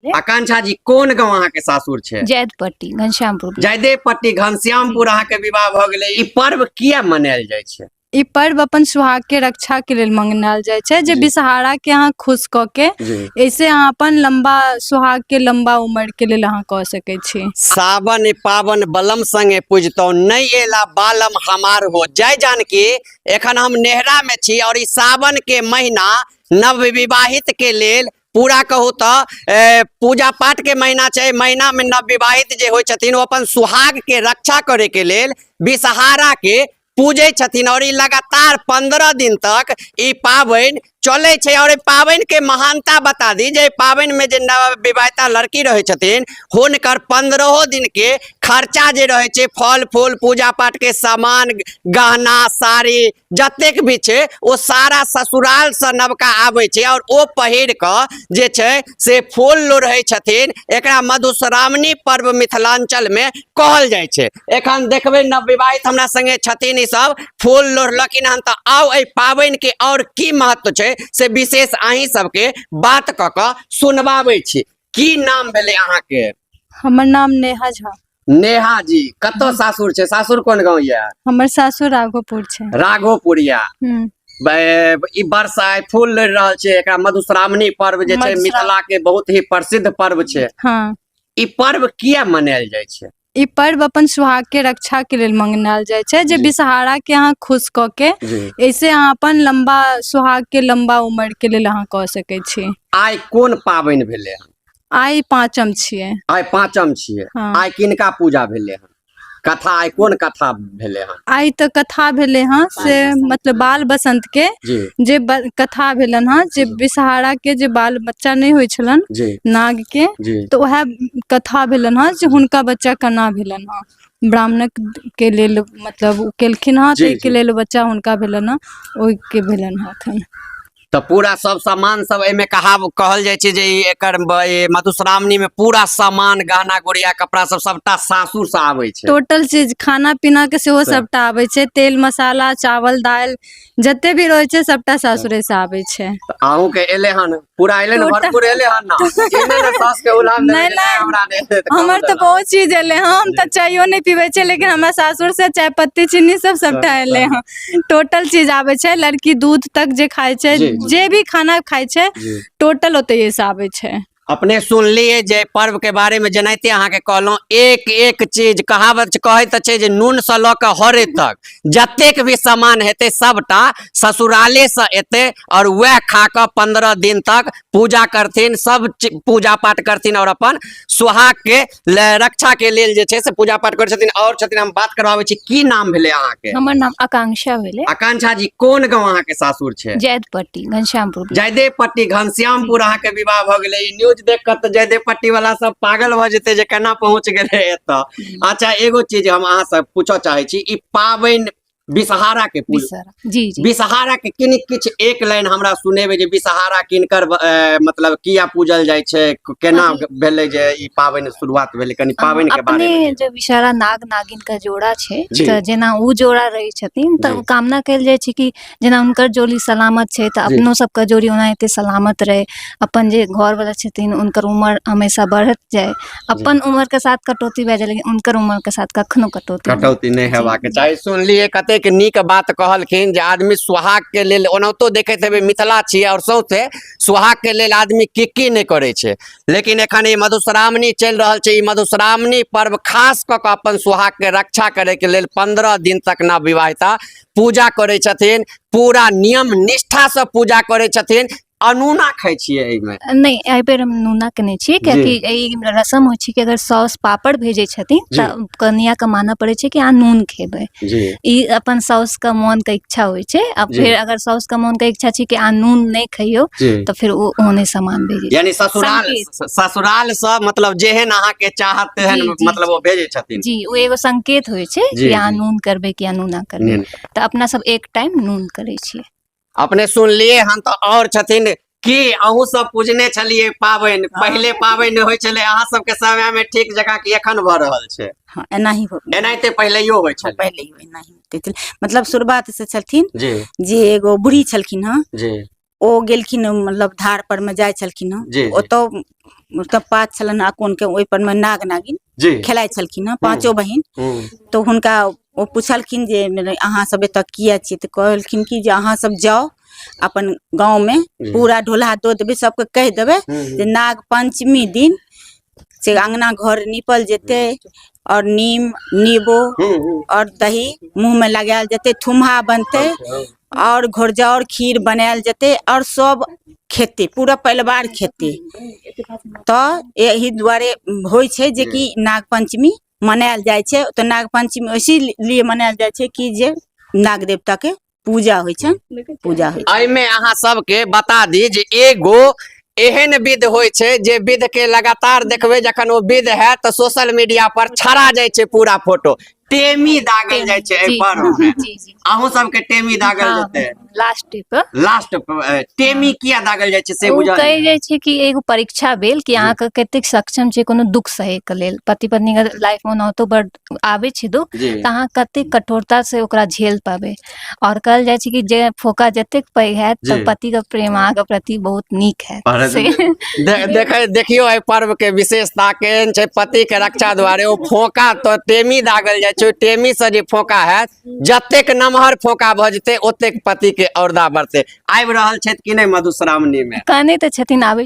भेले। आकांक्षा जी कोन गांव अहाँ के सासुर छे? जैदपट्टी घनश्यामपुर। जयदेवपट्टी घनश्यामपुर अहाँ के विवाह भ गेलै। ई पर्व किया मनायल जाय छे? ई पर्व अपन सुहाग के रक्षा के लेल मनायल जाय छै, जे जी। बिषहारा के अहाँ खुश क के जी। ऐसे अहाँ अपन लंबा सुहाग के लंबा उम्र के लेल अहाँ कह सकै छी। सावन पावन बलम संगे पूजतौ नहीं एला बालम हमार हो। जय जानकी। एखन हम नेहरा में छी और ई सावन के महीना नव विवाहित के लेल पूरा कहू तो पूजा पाठ के महीना छै। महीना में नव विवाहित जे होय छथिन ओ अपन सुहाग के रक्षा करे के लेल बिषहारा के पूजे छथिन और ई लगातार 15 दिन तक ई पाबनि चले छे। और पाबनि के महानता बता दी जे पाबनि में जे नव विवाहिता लड़की रहे छथिन हुनकर 15 दिन के खर्चा जे रहे छे, फल फूल पूजा पाठ के सामान गहना साड़ी जतेक भी छे ओ सारा ससुराल से नवका आवे छे और ओ पहिर क जे छे से फूल लो रहे छथिन। एकरा मधुश्रावणी पर्व मिथिलांचल में कहल जाय छे। एखन देखबे नव विवाहित हमरा संगे छथिन, ई सब फूल लोढ़लखिन हन। त आउ ए पाबनि के और की महत्व छे से विशेष अहीं सबके बात क क सुनवाबै छी। की नाम भेले अहाँ के? हमर नाम नेहा झा। नेहा जी कतो सासुर छे? सासुर कोन गांव ये? हमर सासुर राघोपुर छै। राघोपुरिया। ई बरसा फूल लड़ रहल छे। एकरा मधुश्रावणी पर्व जे छे मिथिला के बहुत ही प्रसिद्ध पर्व छे। हाँ। ई पर्व किया मनायल जाय छे? ई पर्व अपन सुहाग के रक्षा के लेल मनायल जाय छै, जे बिषहारा के अहाँ खुश क के ऐसे अहाँ अपन लंबा सुहाग के लंबा उम्र के लेल अहाँ कह सकै छी। आइ कोन पाबनि भेले हन? आइ पाँचम छियै। आइ पाँचम छियै। हाँ। आइ किनका पूजा भेले हन? कथा आइ कोन कथा भेले हन? आइ तो कथा भेले हन से मतलब बाल बसंत के जे कथा भेलन हन, जे बिषहारा के जे बाल बच्चा नहीं होय छलन नाग के, तो वह कथा भेलन हन जे हुनका बच्चा केना भेलन हन। ब्राह्मणक के लेल मतलब केलखिन हन, तो के लेल बच्चा हुनका भेलन हन, ओइ के भेलन हन। तो पूरा सब सामान सब एमे कहल जाय छे जे एकर मधुश्रावणी में पूरा सामान गहना गुड़िया कपड़ा सब सबटा सासुर से आवे छे। टोटल चीज खाना पीना के सेहो सबटा आवे छे। तेल मसाला चावल दाल जते भी रहे छे सबटा सासुरे से आवे छे। आहू के एले हन पूरा एले न भरपूर एले हन ना? इने न सास के उलाम दे हमरा ने हमर तो बहुत चीज एले। हम तो चायो नहीं पीवे छे, लेकिन हमरा सासुर से चाय पत्ती चीनी सब सबटा एले हन। टोटल चीज आवे छे। लड़की दूध तक जे खाय छे, जे भी खाना खाय छे टोटल ओते से आवे छे। अपने सुन लिए जे पर्व के बारे में जनाइते अहाँ के कहलो एक एक चीज कहावत कहैत छे जे नून से ल के हरे तक जतेक भी सामान हेते सबटा ससुराले से एते और वह खा के 15 दिन तक पूजा करथिन, सब पूजा पाठ करथिन और अपन सुहाग के रक्षा के लेल जे छे से पूजा पाठ कर छथिन। और छथिन हम बात करवावे छी। की नाम भेले अहाँ के? हमर नाम आकांक्षा भेले। आकांक्षा जी कोन गांव अहाँ के सासुर छे? जैदपट्टी घनश्यामपुर। जयदेवपट्टी घनश्यामपुर अहाँ के विवाह भ गेले। न्यूज देख कर तो जयदेवपट्टी वाला सब पागल भ जेते जे केना पहुंच गेले एत। अच्छा एगो चीज हम अहाँ सब पूछो चाहे छी, ई पाबनि बिषहारा के बिषहारा के किछ एक लाइन हमरा सुनेबे जे बिषहारा किनकर मतलब किया पूजल जाय छे, केना भेले जे ई पाबनि शुरुआत भेले, कनी पाबनि के बारे में। अपने जो बिषहारा नाग नागिन का जोड़ा छे त जेना उ जोड़ा रही छथिन त कामना कैल जाय छै कि जेना उनकर जोड़ी सलामत छे त अपनो सब का जोड़ी ओनाहिते सलामत रहे। अपन जे घर वाला छथिन उनकर उम्र हमेशा बढ़त जाए। अपन उम्र के साथ कटौती भए जाए, लेकिन उनकर उम्र के साथ कखनो कटौती नहीं हेबाक चाही। सुन लिए कते के नीक बात कहलखिन जे आदमी सुहाग के लेल ओनाहितो देखैत हेबै मिथिला छियै और सौंसे सुहाग के लेल आदमी की नहीं करे छे। लेकिन एखन ई मधुश्रावणी चल रहल छे। ई मधुश्रावणी पर्व खास क के अपन सुहाग के रक्षा करे के लेल 15 दिन तक नव विवाहिता पूजा करे छथिन। पूरा नियम निष्ठा से पूजा करे छथिन। अनूना खाई छिए एमे? नहीं, एहि बेर हम नूना के नहीं छी, क्योंकि ई रस्म होय छै कि अगर सौस पापड़ भेजे छथिन त कन्या के मानना पड़े छै कि आ नून खेबे। ई अपन सौस का मन का इच्छा होय छै। अब फिर अगर सौस का मन का इच्छा छै कि आ नून नहीं खइयो तो फिर वो ओने सामान भेजे। यानी ससुराल से मतलब जेहन अहाँ के चाहत तेहन मतलब वो भेजे छथिन। जी, वो एगो संकेत होय छै कि आ नून करबे कि आ नूना करबे, त अपना सब एक टाइम नून करे छिए। अपने सुन लिए हन तो और छथिन कि अहू सब पूजने छलिए पाबनि? पहले पाबनि होय छले अहाँ सब के समय में ठीक जगह कि एखन भ रहल छे? हाँ, एनाही हो एनाहिते पहिलेयो होय छले। पहले एनाही मतलब शुरुआत से छलथिन जे एगो बूढ़ी छलखिन हँ ओ गेलखिन मतलब धार पर में जाय छलखिन जी। ओतऽ पात छलन आकोन के ओहि पर में नाग नागिन जी खेलाइ छलखिन पांचों बहिन। तो हुनका ओ पूछलखिन जे अहाँ सब एतऽ किया छियै, तऽ कहलखिन कि जे अहाँ सब जाओ अपन गांव में पूरा ढोला दो देबै, सबके कह देबै जे नाग पंचमी दिन से अंगना घर निपल जेते और नीम नींबू और दही मुंह में लगायल जेते, थुम्हा बनते और घोरजाउर खीर बनायल जेते और सब खेते, पूरा परिवार खेते। तो यही दुआरे होइ छै जे कि नाग पंचमी मनायल जाय छै। तो नाग पंचमी इसीलिए मनायल जाय छै कि जे नाग देवता के पूजा होइ छै, पूजा होइ छै। एहिमे अहाँ सबके बता दी जे एगो एहन विध होय छै जे विध के लगातार देखबै, जखन ओ विध है तो सोशल मीडिया पर छड़ा जाय छै पूरा फोटो। टेमी दागल जाय छै एहि पर्व में, अहूं सबके टेमी दागल जेते लास्ट डे पे। लास्ट टेमी किया दागल जाय छै से ओ बुझल कहे जाय छै कि एगो परीक्षा भेल कि अहाँ के कतेक सक्षम छै कोनो दुख सहे के लेल। पति पत्नी के लाइफ में ओनाहितो बड आबे छै दुख, त अहाँ कतेक कठोरता से ओकरा झेल पाबे। और कहल जाय छै कि जे फोका जतेक पैघ हैत त पति के प्रेम अहाँ के प्रति बहुत नीक हैत। देखियो एहि पर्व के विशेषता केहन छै, पति के रक्षा द्वारे ओ फोका तो टेमी दागल जाय छै। टेमी से जे फोका हैत, जतेक नमहर फोका भ जेते ओतेक पति के औरदा बढ़ते। आबि रहल छै कि नहीं मधुश्रावणी में? कहने त छथिन आबै